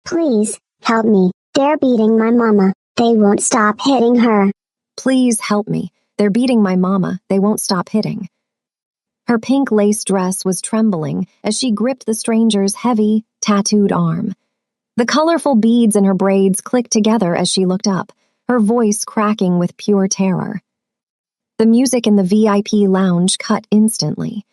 Please, help me. They're beating my mama. They won't stop hitting her. Please help me. They're beating my mama. They won't stop hitting. Her pink lace dress was trembling as she gripped the stranger's heavy, tattooed arm. The colorful beads in her braids clicked together as she looked up, her voice cracking with pure terror. The music in the VIP lounge cut instantly.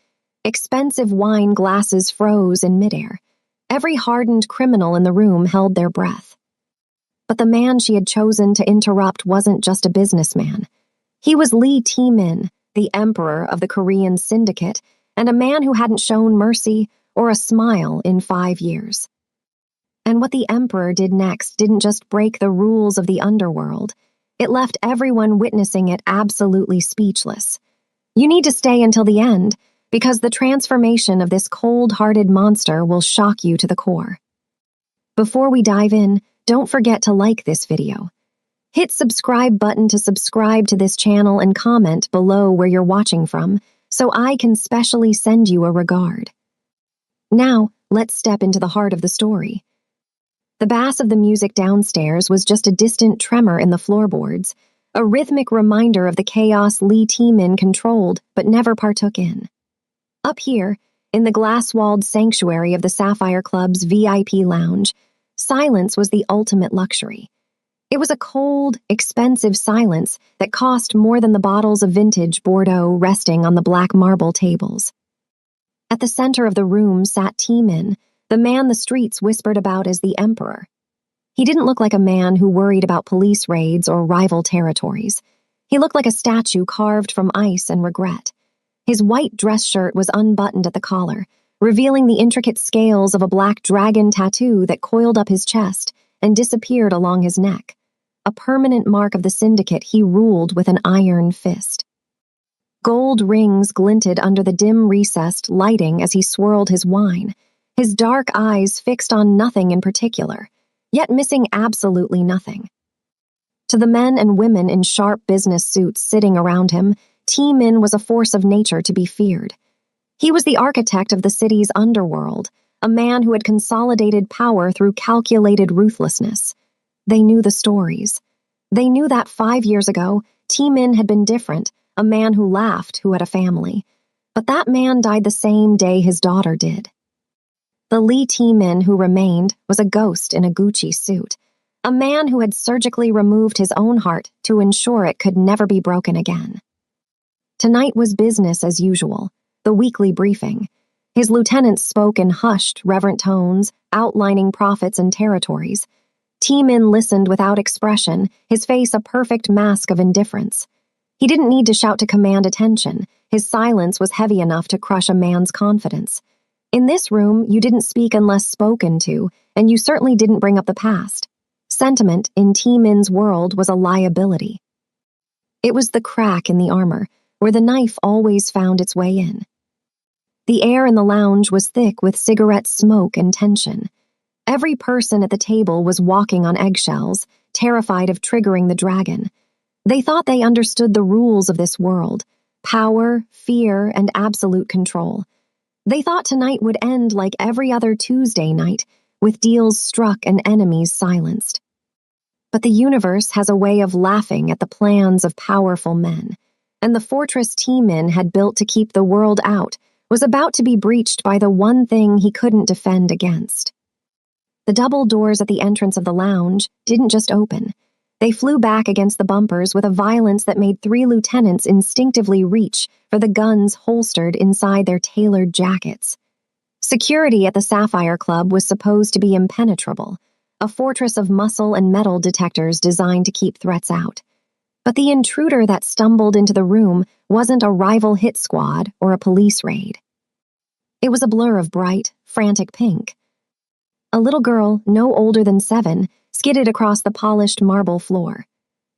Expensive wine glasses froze in midair. Every hardened criminal in the room held their breath. But the man she had chosen to interrupt wasn't just a businessman. He was Lee Tae-min, the emperor of the Korean syndicate, and a man who hadn't shown mercy or a smile in 5 years. And what the emperor did next didn't just break the rules of the underworld. It left everyone witnessing it absolutely speechless. You need to stay until the end, because the transformation of this cold-hearted monster will shock you to the core. Before we dive in, don't forget to like this video. Hit subscribe button to subscribe to this channel and comment below where you're watching from, so I can specially send you a regard. Now, let's step into the heart of the story. The bass of the music downstairs was just a distant tremor in the floorboards, a rhythmic reminder of the chaos Lee Tae-min controlled but never partook in. Up here, in the glass-walled sanctuary of the Sapphire Club's VIP lounge, silence was the ultimate luxury. It was a cold, expensive silence that cost more than the bottles of vintage Bordeaux resting on the black marble tables. At the center of the room sat Tae-min, the man the streets whispered about as the Emperor. He didn't look like a man who worried about police raids or rival territories. He looked like a statue carved from ice and regret. His white dress shirt was unbuttoned at the collar, revealing the intricate scales of a black dragon tattoo that coiled up his chest and disappeared along his neck, a permanent mark of the syndicate he ruled with an iron fist. Gold rings glinted under the dim recessed lighting as he swirled his wine, his dark eyes fixed on nothing in particular, yet missing absolutely nothing. To the men and women in sharp business suits sitting around him, Tae-min was a force of nature to be feared. He was the architect of the city's underworld, a man who had consolidated power through calculated ruthlessness. They knew the stories. They knew that 5 years ago, Tae-min had been different, a man who laughed, who had a family. But that man died the same day his daughter did. The Lee Tae-min who remained was a ghost in a Gucci suit, a man who had surgically removed his own heart to ensure it could never be broken again. Tonight was business as usual, the weekly briefing. His lieutenants spoke in hushed, reverent tones, outlining profits and territories. Tae-min listened without expression, his face a perfect mask of indifference. He didn't need to shout to command attention. His silence was heavy enough to crush a man's confidence. In this room, you didn't speak unless spoken to, and you certainly didn't bring up the past. Sentiment in Tae-min's world was a liability. It was the crack in the armor, where the knife always found its way in. The air in the lounge was thick with cigarette smoke and tension. Every person at the table was walking on eggshells, terrified of triggering the dragon. They thought they understood the rules of this world: power, fear, and absolute control. They thought tonight would end like every other Tuesday night, with deals struck and enemies silenced. But the universe has a way of laughing at the plans of powerful men, and the fortress Tae-min had built to keep the world out was about to be breached by the one thing he couldn't defend against. The double doors at the entrance of the lounge didn't just open. They flew back against the bumpers with a violence that made 3 lieutenants instinctively reach for the guns holstered inside their tailored jackets. Security at the Sapphire Club was supposed to be impenetrable, a fortress of muscle and metal detectors designed to keep threats out. But the intruder that stumbled into the room wasn't a rival hit squad or a police raid. It was a blur of bright, frantic pink. A little girl, no older than 7, skidded across the polished marble floor.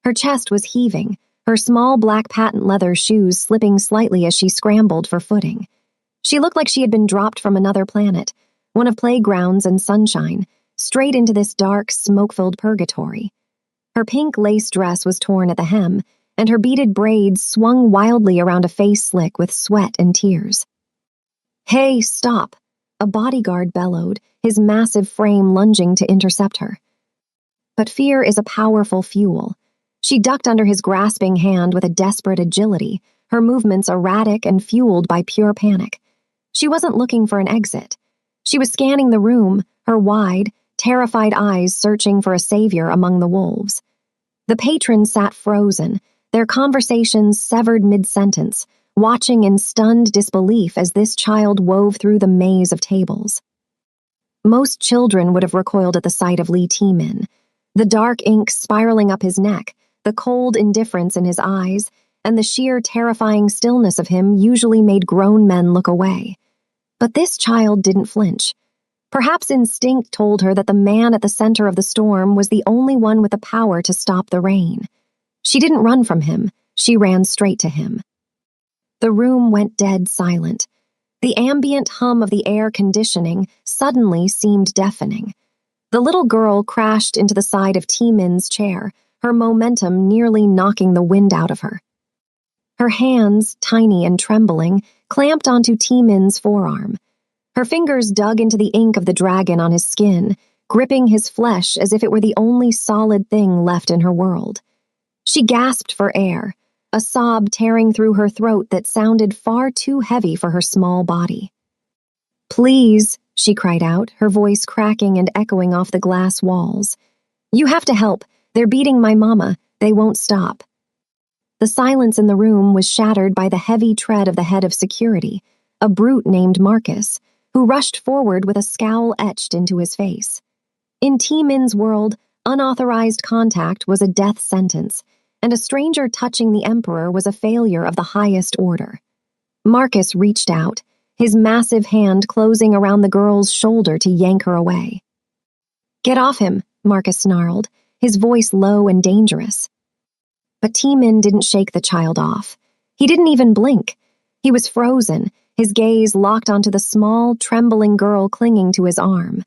Her chest was heaving, her small black patent leather shoes slipping slightly as she scrambled for footing. She looked like she had been dropped from another planet, one of playgrounds and sunshine, straight into this dark, smoke-filled purgatory. Her pink lace dress was torn at the hem, and her beaded braids swung wildly around a face slick with sweat and tears. "Hey, stop!" a bodyguard bellowed, his massive frame lunging to intercept her. But fear is a powerful fuel. She ducked under his grasping hand with a desperate agility, her movements erratic and fueled by pure panic. She wasn't looking for an exit. She was scanning the room, her wide, terrified eyes searching for a savior among the wolves. The patrons sat frozen, their conversations severed mid-sentence, watching in stunned disbelief as this child wove through the maze of tables. Most children would have recoiled at the sight of Lee T-Min, the dark ink spiraling up his neck, the cold indifference in his eyes, and the sheer terrifying stillness of him usually made grown men look away. But this child didn't flinch. Perhaps instinct told her that the man at the center of the storm was the only one with the power to stop the rain. She didn't run from him, she ran straight to him. The room went dead silent. The ambient hum of the air conditioning suddenly seemed deafening. The little girl crashed into the side of T-Min's chair, her momentum nearly knocking the wind out of her. Her hands, tiny and trembling, clamped onto T-Min's forearm. Her fingers dug into the ink of the dragon on his skin, gripping his flesh as if it were the only solid thing left in her world. She gasped for air, a sob tearing through her throat that sounded far too heavy for her small body. "Please," she cried out, her voice cracking and echoing off the glass walls. "You have to help. They're beating my mama. They won't stop." The silence in the room was shattered by the heavy tread of the head of security, a brute named Marcus, who rushed forward with a scowl etched into his face. In T-Min's world, unauthorized contact was a death sentence, and a stranger touching the Emperor was a failure of the highest order. Marcus reached out, his massive hand closing around the girl's shoulder to yank her away. "Get off him," Marcus snarled, his voice low and dangerous. But T-Min didn't shake the child off. He didn't even blink. He was frozen, his gaze locked onto the small, trembling girl clinging to his arm.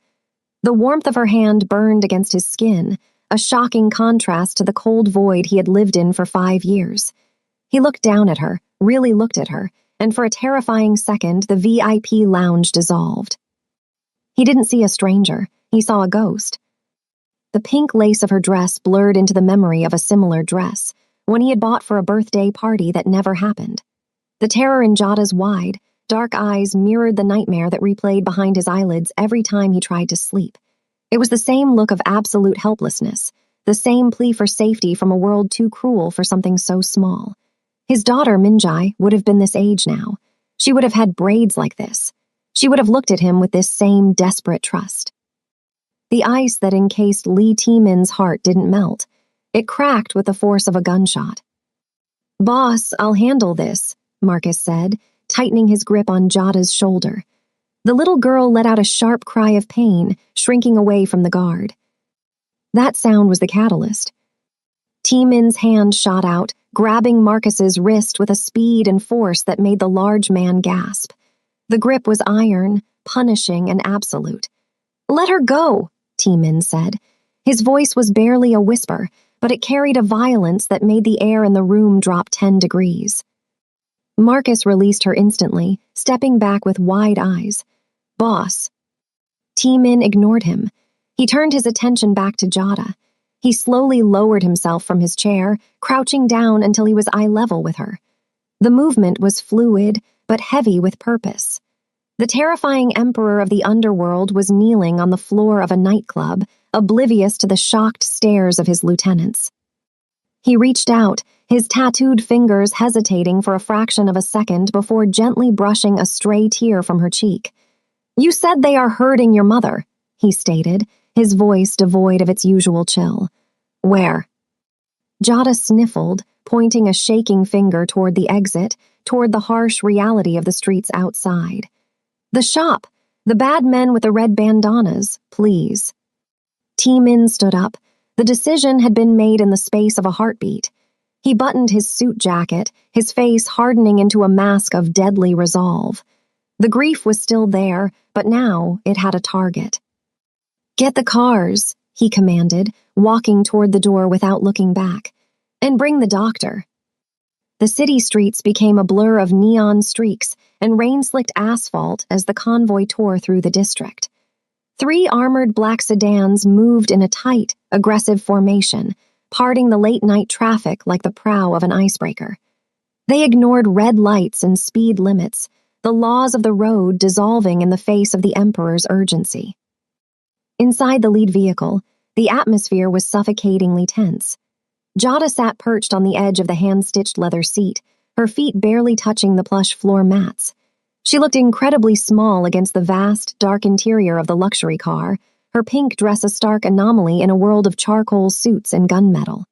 The warmth of her hand burned against his skin, a shocking contrast to the cold void he had lived in for 5 years. He looked down at her, really looked at her, and for a terrifying second, the VIP lounge dissolved. He didn't see a stranger. He saw a ghost. The pink lace of her dress blurred into the memory of a similar dress, one he had bought for a birthday party that never happened. The terror in Jada's wide, dark eyes mirrored the nightmare that replayed behind his eyelids every time he tried to sleep. It was the same look of absolute helplessness, the same plea for safety from a world too cruel for something so small. His daughter, Minjai, would have been this age now. She would have had braids like this. She would have looked at him with this same desperate trust. The ice that encased Lee T-Min's heart didn't melt. It cracked with the force of a gunshot. "Boss, I'll handle this," Marcus said, tightening his grip on Jada's shoulder. The little girl let out a sharp cry of pain, shrinking away from the guard. That sound was the catalyst. T-Min's hand shot out, grabbing Marcus's wrist with a speed and force that made the large man gasp. The grip was iron, punishing, and absolute. "Let her go," T-Min said. His voice was barely a whisper, but it carried a violence that made the air in the room drop 10 degrees. Marcus released her instantly, stepping back with wide eyes. "Boss." T-Min ignored him. He turned his attention back to Jada. He slowly lowered himself from his chair, crouching down until he was eye level with her. The movement was fluid, but heavy with purpose. The terrifying emperor of the underworld was kneeling on the floor of a nightclub, oblivious to the shocked stares of his lieutenants. He reached out, his tattooed fingers hesitating for a fraction of a second before gently brushing a stray tear from her cheek. "You said they are hurting your mother," he stated, his voice devoid of its usual chill. "Where?" Jada sniffled, pointing a shaking finger toward the exit, toward the harsh reality of the streets outside. "The shop. The bad men with the red bandanas, please." T-Min stood up. The decision had been made in the space of a heartbeat. He buttoned his suit jacket, his face hardening into a mask of deadly resolve. The grief was still there, but now it had a target. "Get the cars," he commanded, walking toward the door without looking back. "And bring the doctor." The city streets became a blur of neon streaks, and rain-slicked asphalt as the convoy tore through the district. 3 armored black sedans moved in a tight, aggressive formation, parting the late-night traffic like the prow of an icebreaker. They ignored red lights and speed limits, the laws of the road dissolving in the face of the Emperor's urgency. Inside the lead vehicle, the atmosphere was suffocatingly tense. Jada sat perched on the edge of the hand-stitched leather seat, her feet barely touching the plush floor mats. She looked incredibly small against the vast, dark interior of the luxury car, her pink dress a stark anomaly in a world of charcoal suits and gunmetal.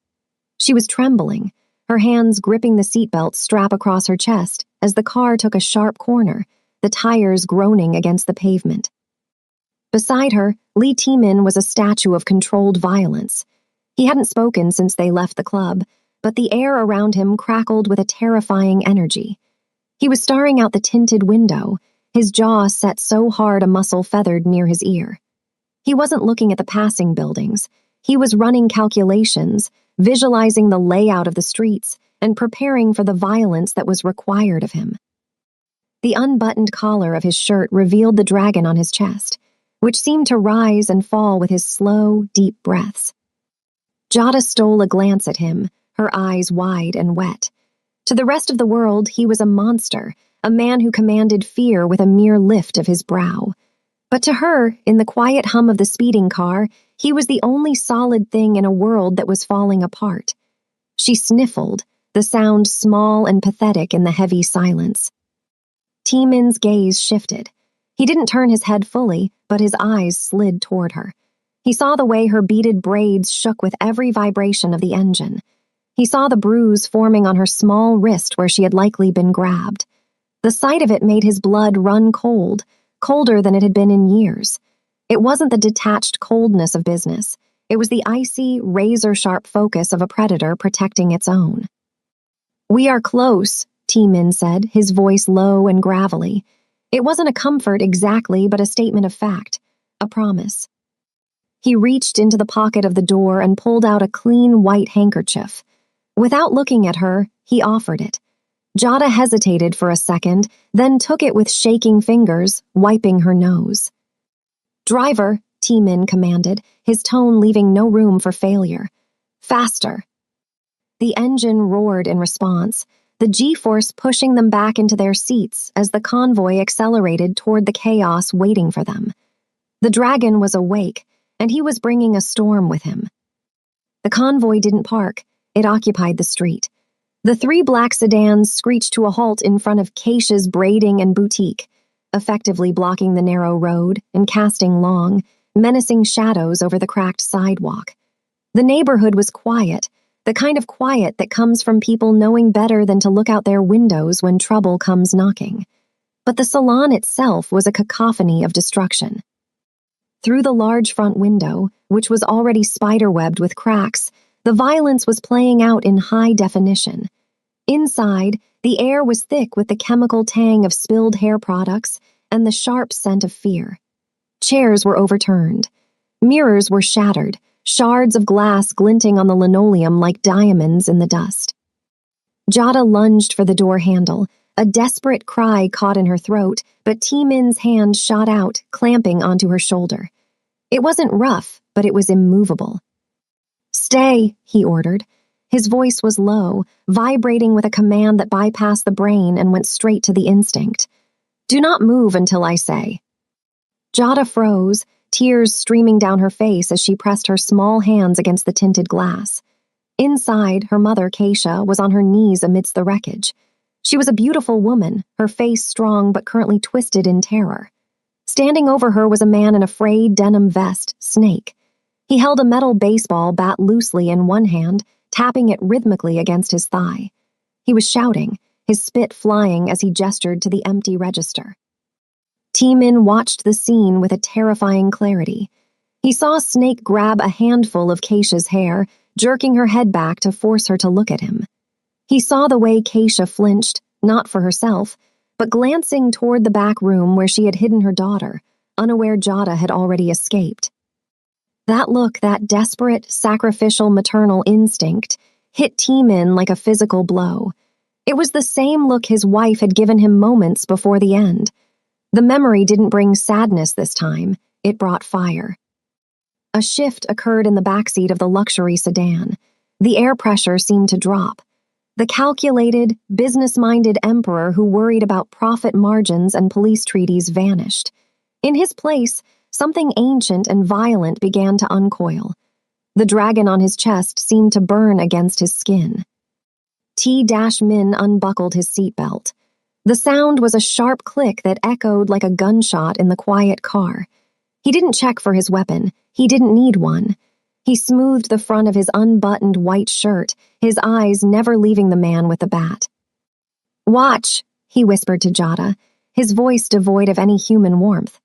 She was trembling, her hands gripping the seatbelt strap across her chest as the car took a sharp corner, the tires groaning against the pavement. Beside her, Lee Tiemann was a statue of controlled violence. He hadn't spoken since they left the club, but the air around him crackled with a terrifying energy. He was staring out the tinted window, his jaw set so hard a muscle feathered near his ear. He wasn't looking at the passing buildings. He was running calculations, visualizing the layout of the streets, and preparing for the violence that was required of him. The unbuttoned collar of his shirt revealed the dragon on his chest, which seemed to rise and fall with his slow, deep breaths. Jada stole a glance at him, her eyes wide and wet. To the rest of the world, he was a monster, a man who commanded fear with a mere lift of his brow. But to her, in the quiet hum of the speeding car, he was the only solid thing in a world that was falling apart. She sniffled, the sound small and pathetic in the heavy silence. Tiemann's gaze shifted. He didn't turn his head fully, but his eyes slid toward her. He saw the way her beaded braids shook with every vibration of the engine. He saw the bruise forming on her small wrist where she had likely been grabbed. The sight of it made his blood run cold, colder than it had been in years. It wasn't the detached coldness of business. It was the icy, razor-sharp focus of a predator protecting its own. "We are close," Tiemann said, his voice low and gravelly. It wasn't a comfort exactly, but a statement of fact, a promise. He reached into the pocket of the door and pulled out a clean white handkerchief. Without looking at her, he offered it. Jada hesitated for a second, then took it with shaking fingers, wiping her nose. "Driver," Tiemann commanded, his tone leaving no room for failure. "Faster." The engine roared in response, the G-force pushing them back into their seats as the convoy accelerated toward the chaos waiting for them. The dragon was awake, and he was bringing a storm with him. The convoy didn't park, it occupied the street. The 3 black sedans screeched to a halt in front of Keisha's Braiding and Boutique, effectively blocking the narrow road and casting long, menacing shadows over the cracked sidewalk. The neighborhood was quiet, the kind of quiet that comes from people knowing better than to look out their windows when trouble comes knocking. But the salon itself was a cacophony of destruction. Through the large front window, which was already spiderwebbed with cracks, the violence was playing out in high definition. Inside, the air was thick with the chemical tang of spilled hair products and the sharp scent of fear. Chairs were overturned. Mirrors were shattered, shards of glass glinting on the linoleum like diamonds in the dust. Jada lunged for the door handle. A desperate cry caught in her throat, but Tiemann's hand shot out, clamping onto her shoulder. It wasn't rough, but it was immovable. "Stay," he ordered. His voice was low, vibrating with a command that bypassed the brain and went straight to the instinct. "Do not move until I say." Jada froze, tears streaming down her face as she pressed her small hands against the tinted glass. Inside, her mother, Keisha, was on her knees amidst the wreckage. She was a beautiful woman, her face strong but currently twisted in terror. Standing over her was a man in a frayed denim vest, Snake. He held a metal baseball bat loosely in one hand, tapping it rhythmically against his thigh. He was shouting, his spit flying as he gestured to the empty register. Tiemann watched the scene with a terrifying clarity. He saw Snake grab a handful of Keisha's hair, jerking her head back to force her to look at him. He saw the way Keisha flinched, not for herself, but glancing toward the back room where she had hidden her daughter, unaware Jada had already escaped. That look, that desperate, sacrificial maternal instinct, hit Tiemann like a physical blow. It was the same look his wife had given him moments before the end. The memory didn't bring sadness this time, it brought fire. A shift occurred in the backseat of the luxury sedan. The air pressure seemed to drop. The calculated, business-minded emperor who worried about profit margins and police treaties vanished. In his place, something ancient and violent began to uncoil. The dragon on his chest seemed to burn against his skin. T-Min unbuckled his seatbelt. The sound was a sharp click that echoed like a gunshot in the quiet car. He didn't check for his weapon. He didn't need one. He smoothed the front of his unbuttoned white shirt, his eyes never leaving the man with the bat. "Watch," he whispered to Jada, his voice devoid of any human warmth.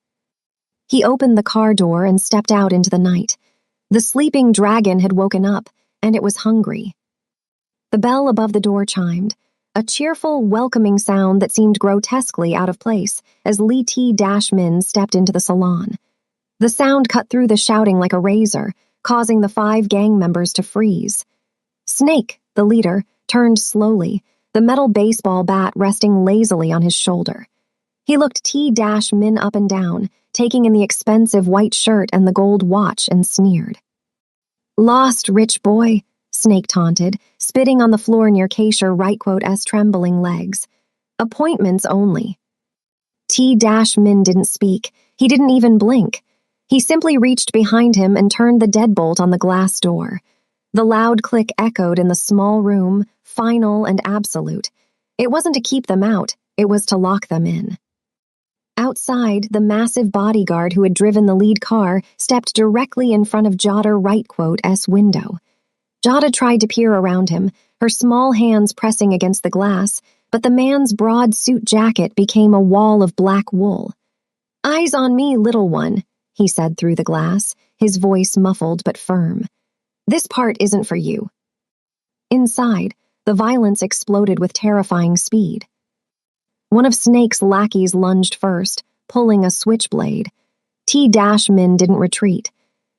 He opened the car door and stepped out into the night. The sleeping dragon had woken up, and it was hungry. The bell above the door chimed, a cheerful, welcoming sound that seemed grotesquely out of place as Lee T-Min stepped into the salon. The sound cut through the shouting like a razor, causing the 5 gang members to freeze. Snake, the leader, turned slowly, the metal baseball bat resting lazily on his shoulder. He looked T-Min up and down, taking in the expensive white shirt and the gold watch, and sneered. "Lost, rich boy," Snake taunted, spitting on the floor near Keisha trembling legs. "Appointments only." T-Min didn't speak. He didn't even blink. He simply reached behind him and turned the deadbolt on the glass door. The loud click echoed in the small room, final and absolute. It wasn't to keep them out, it was to lock them in. Outside, the massive bodyguard who had driven the lead car stepped directly in front of Jada window. Jada tried to peer around him, her small hands pressing against the glass, but the man's broad suit jacket became a wall of black wool. "Eyes on me, little one," he said through the glass, his voice muffled but firm. "This part isn't for you." Inside, the violence exploded with terrifying speed. One of Snake's lackeys lunged first, pulling a switchblade. T-Min didn't retreat.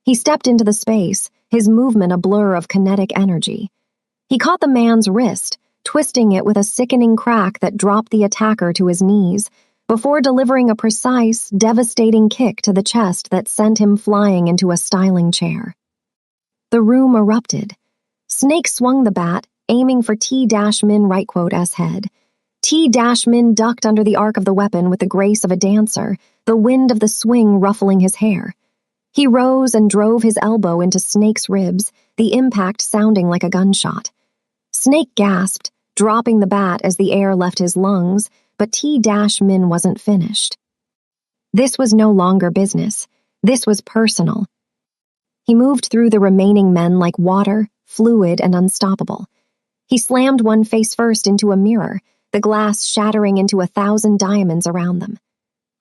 He stepped into the space, his movement a blur of kinetic energy. He caught the man's wrist, twisting it with a sickening crack that dropped the attacker to his knees, before delivering a precise, devastating kick to the chest that sent him flying into a styling chair. The room erupted. Snake swung the bat, aiming for T-Min's head. T-Min ducked under the arc of the weapon with the grace of a dancer, the wind of the swing ruffling his hair. He rose and drove his elbow into Snake's ribs, the impact sounding like a gunshot. Snake gasped, dropping the bat as the air left his lungs, but T-Min wasn't finished. This was no longer business. This was personal. He moved through the remaining men like water, fluid and unstoppable. He slammed one face first into a mirror, the glass shattering into 1,000 diamonds around them.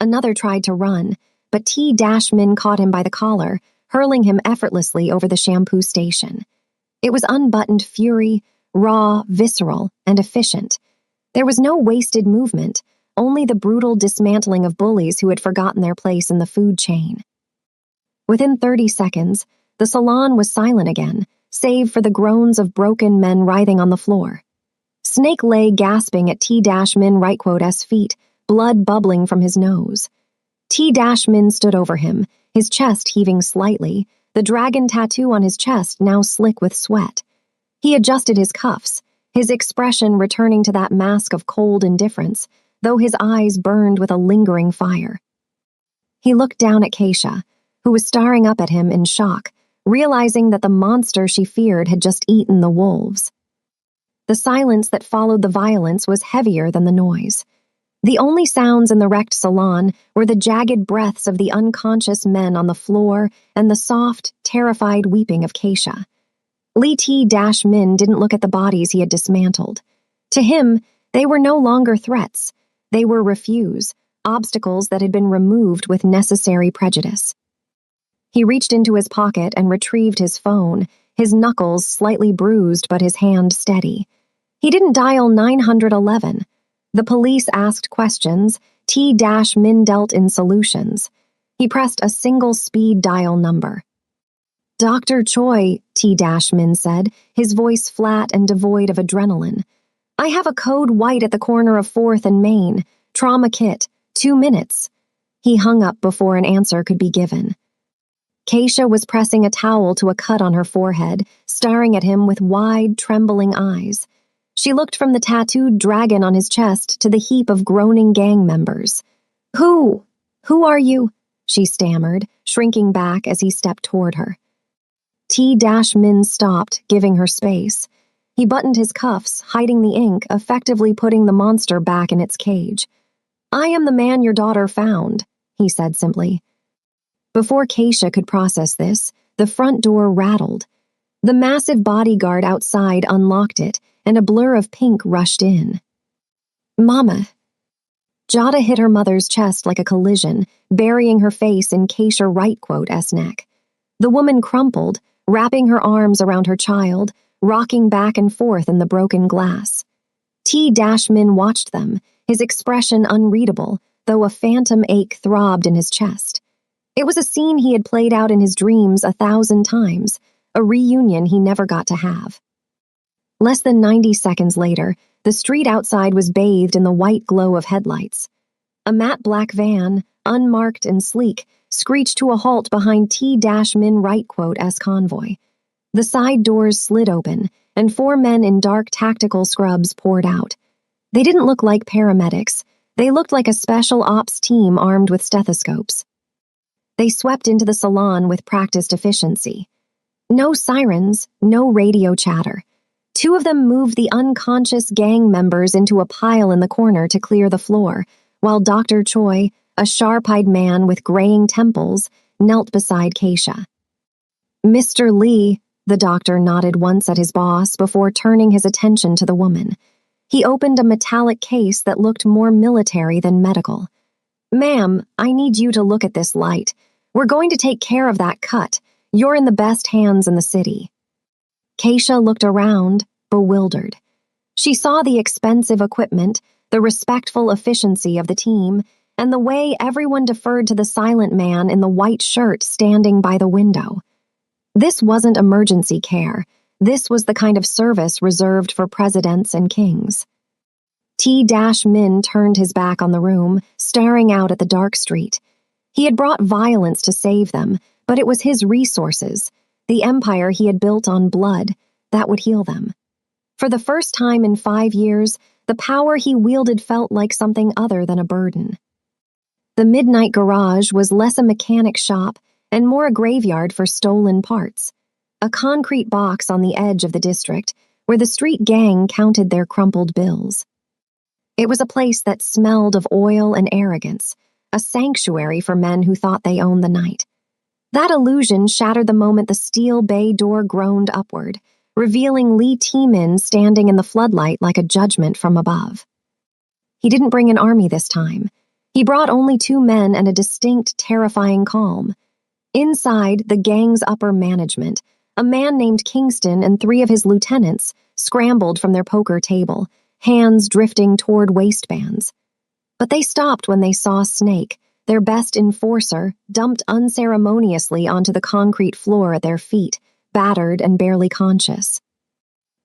Another tried to run, but T-Min caught him by the collar, hurling him effortlessly over the shampoo station. It was unbuttoned fury, raw, visceral, and efficient. There was no wasted movement, only the brutal dismantling of bullies who had forgotten their place in the food chain. Within 30 seconds, the salon was silent again, save for the groans of broken men writhing on the floor. Snake lay gasping at T-Min's feet, blood bubbling from his nose. T-Min stood over him, his chest heaving slightly, the dragon tattoo on his chest now slick with sweat. He adjusted his cuffs, his expression returning to that mask of cold indifference, though his eyes burned with a lingering fire. He looked down at Keisha, who was staring up at him in shock, realizing that the monster she feared had just eaten the wolves. The silence that followed the violence was heavier than the noise. The only sounds in the wrecked salon were the jagged breaths of the unconscious men on the floor and the soft, terrified weeping of Keisha. Lee T-Min didn't look at the bodies he had dismantled. To him, they were no longer threats. They were refuse, obstacles that had been removed with necessary prejudice. He reached into his pocket and retrieved his phone, his knuckles slightly bruised but his hand steady. He didn't dial 911. The police asked questions, T-Min dealt in solutions. He pressed a single speed dial number. "Dr. Choi," T-Min said, his voice flat and devoid of adrenaline. I have a code white at the corner of 4th and Main. Trauma kit. 2 minutes. He hung up before an answer could be given. Keisha was pressing a towel to a cut on her forehead, staring at him with wide, trembling eyes. She looked from the tattooed dragon on his chest to the heap of groaning gang members. Who are you? She stammered, shrinking back as he stepped toward her. T-Min stopped, giving her space. He buttoned his cuffs, hiding the ink, effectively putting the monster back in its cage. I am the man your daughter found, he said simply. Before Keisha could process this, the front door rattled. The massive bodyguard outside unlocked it, and a blur of pink rushed in. Mama. Jada hit her mother's chest like a collision, burying her face in Keisha Rightquote's neck. The woman crumpled, wrapping her arms around her child, rocking back and forth in the broken glass. T-Min watched them, his expression unreadable, though a phantom ache throbbed in his chest. It was a scene he had played out in his dreams 1,000 times, a reunion he never got to have. Less than 90 seconds later, the street outside was bathed in the white glow of headlights. A matte black van, unmarked and sleek, screeched to a halt behind T-Min Rightquote's convoy. The side doors slid open, and 4 men in dark tactical scrubs poured out. They didn't look like paramedics. They looked like a special ops team armed with stethoscopes. They swept into the salon with practiced efficiency. No sirens, no radio chatter. 2 of them moved the unconscious gang members into a pile in the corner to clear the floor, while Dr. Choi, a sharp-eyed man with graying temples, knelt beside Keisha. Mr. Lee, the doctor nodded once at his boss before turning his attention to the woman. He opened a metallic case that looked more military than medical. Ma'am, I need you to look at this light. We're going to take care of that cut. You're in the best hands in the city. Keisha looked around, bewildered. She saw the expensive equipment, the respectful efficiency of the team, and the way everyone deferred to the silent man in the white shirt standing by the window. This wasn't emergency care. This was the kind of service reserved for presidents and kings. T-Min turned his back on the room, staring out at the dark street. He had brought violence to save them, but it was his resources, the empire he had built on blood, that would heal them. For the first time in 5 years, the power he wielded felt like something other than a burden. The Midnight Garage was less a mechanic shop and more a graveyard for stolen parts, a concrete box on the edge of the district where the street gang counted their crumpled bills. It was a place that smelled of oil and arrogance, a sanctuary for men who thought they owned the night. That illusion shattered the moment the steel bay door groaned upward, revealing Lee T-Min standing in the floodlight like a judgment from above. He didn't bring an army this time. He brought only 2 men and a distinct, terrifying calm. Inside, the gang's upper management, a man named Kingston and 3 of his lieutenants scrambled from their poker table, hands drifting toward waistbands. But they stopped when they saw Snake, their best enforcer, dumped unceremoniously onto the concrete floor at their feet, battered and barely conscious.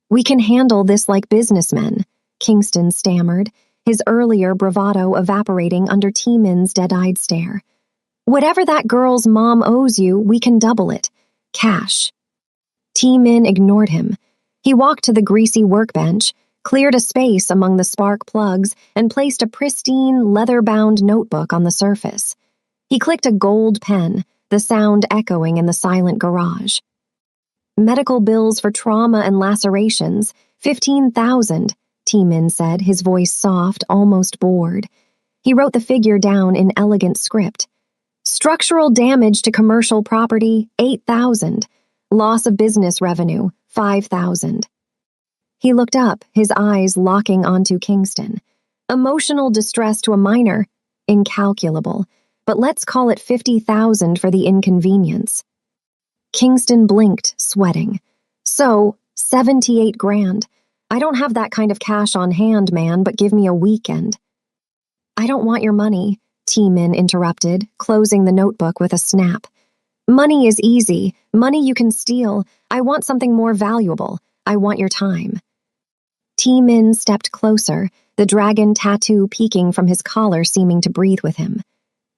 We can handle this like businessmen, Kingston stammered, his earlier bravado evaporating under T-Min's dead-eyed stare. Whatever that girl's mom owes you, we can double it. Cash. T-Min ignored him. He walked to the greasy workbench, cleared a space among the spark plugs, and placed a pristine, leather-bound notebook on the surface. He clicked a gold pen, the sound echoing in the silent garage. Medical bills for trauma and lacerations, 15,000, T-Min said, his voice soft, almost bored. He wrote the figure down in elegant script. Structural damage to commercial property, 8,000. Loss of business revenue, 5,000. He looked up, his eyes locking onto Kingston. Emotional distress to a minor, incalculable, but let's call it 50,000 for the inconvenience. Kingston blinked, sweating. So, 78 grand. I don't have that kind of cash on hand, man, but give me a weekend. I don't want your money, T-Min interrupted, closing the notebook with a snap. Money is easy. Money you can steal. I want something more valuable. I want your time. Min stepped closer, the dragon tattoo peeking from his collar seeming to breathe with him.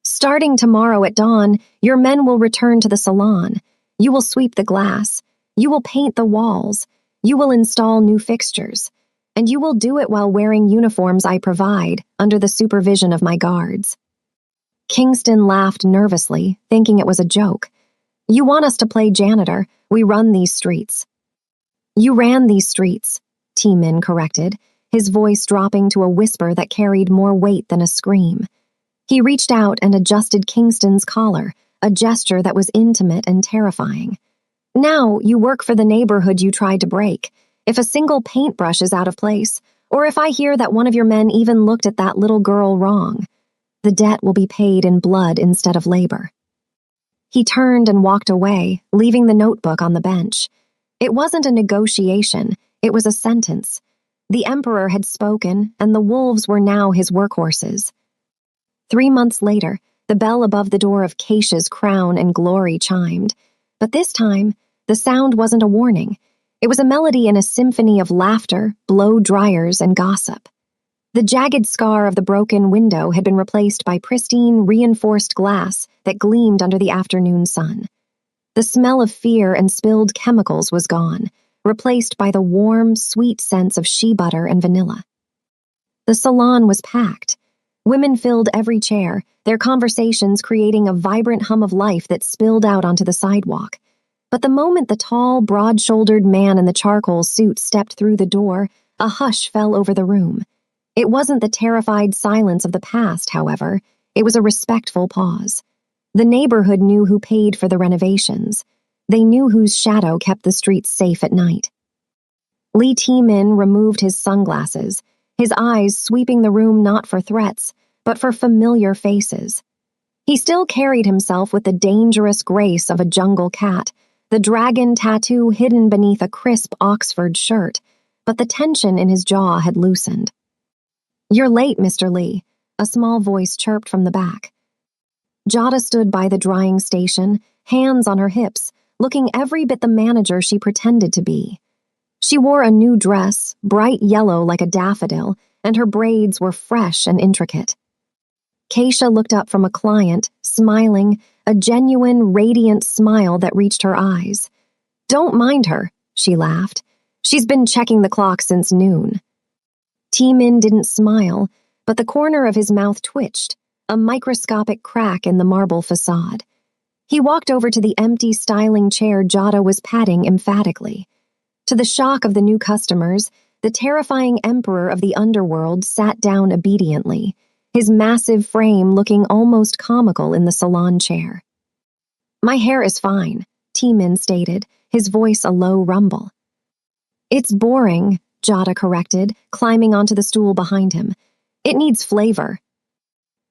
Starting tomorrow at dawn, your men will return to the salon. You will sweep the glass. You will paint the walls. You will install new fixtures. And you will do it while wearing uniforms I provide, under the supervision of my guards. Kingston laughed nervously, thinking it was a joke. You want us to play janitor. We run these streets. You ran these streets, Min corrected, his voice dropping to a whisper that carried more weight than a scream. He reached out and adjusted Kingston's collar, a gesture that was intimate and terrifying. Now you work for the neighborhood you tried to break. If a single paintbrush is out of place, or if I hear that one of your men even looked at that little girl wrong, the debt will be paid in blood instead of labor. He turned and walked away, leaving the notebook on the bench. It wasn't a negotiation, it was a sentence. The Emperor had spoken, and the wolves were now his workhorses. 3 months later, the bell above the door of Keisha's crown and glory chimed, but this time, the sound wasn't a warning. It was a melody in a symphony of laughter, blow dryers, and gossip. The jagged scar of the broken window had been replaced by pristine, reinforced glass that gleamed under the afternoon sun. The smell of fear and spilled chemicals was gone, replaced by the warm, sweet scents of shea butter and vanilla. The salon was packed. Women filled every chair, their conversations creating a vibrant hum of life that spilled out onto the sidewalk. But the moment the tall, broad-shouldered man in the charcoal suit stepped through the door, a hush fell over the room. It wasn't the terrified silence of the past, however. It was a respectful pause. The neighborhood knew who paid for the renovations. They knew whose shadow kept the streets safe at night. Lee Min removed his sunglasses, his eyes sweeping the room not for threats, but for familiar faces. He still carried himself with the dangerous grace of a jungle cat, the dragon tattoo hidden beneath a crisp Oxford shirt, but the tension in his jaw had loosened. "You're late, Mr. Lee," a small voice chirped from the back. Jada stood by the drying station, hands on her hips, looking every bit the manager she pretended to be. She wore a new dress, bright yellow like a daffodil, and her braids were fresh and intricate. Keisha looked up from a client, smiling, a genuine, radiant smile that reached her eyes. "Don't mind her," she laughed. "She's been checking the clock since noon." Min didn't smile, but the corner of his mouth twitched, a microscopic crack in the marble facade. He walked over to the empty styling chair Jada was patting emphatically. To the shock of the new customers, the terrifying emperor of the underworld sat down obediently, his massive frame looking almost comical in the salon chair. "My hair is fine," Min stated, his voice a low rumble. "It's boring," Jada corrected, climbing onto the stool behind him. "It needs flavor."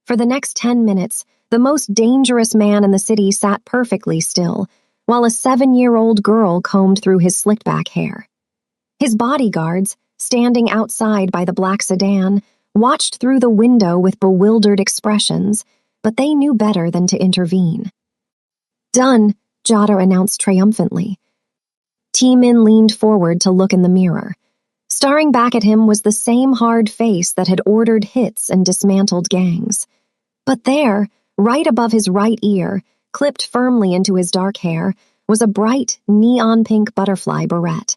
For the next 10 minutes, the most dangerous man in the city sat perfectly still, while a 7-year-old girl combed through his slicked-back hair. His bodyguards, standing outside by the black sedan, watched through the window with bewildered expressions, but they knew better than to intervene. "Done," Jada announced triumphantly. Min leaned forward to look in the mirror. Staring back at him was the same hard face that had ordered hits and dismantled gangs. But there, right above his right ear, clipped firmly into his dark hair, was a bright, neon-pink butterfly barrette.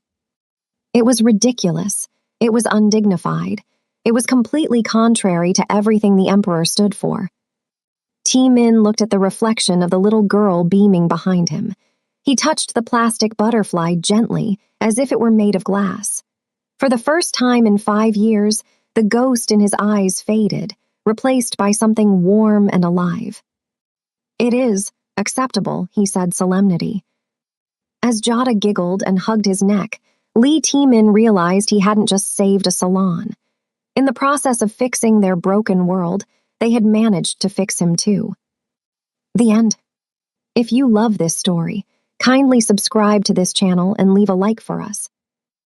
It was ridiculous. It was undignified. It was completely contrary to everything the Emperor stood for. Min looked at the reflection of the little girl beaming behind him. He touched the plastic butterfly gently, as if it were made of glass. For the first time in 5 years, the ghost in his eyes faded, replaced by something warm and alive. "It is acceptable," he said solemnity. As Jada giggled and hugged his neck, Lee Min realized he hadn't just saved a salon. In the process of fixing their broken world, they had managed to fix him too. The end. If you love this story, kindly subscribe to this channel and leave a like for us.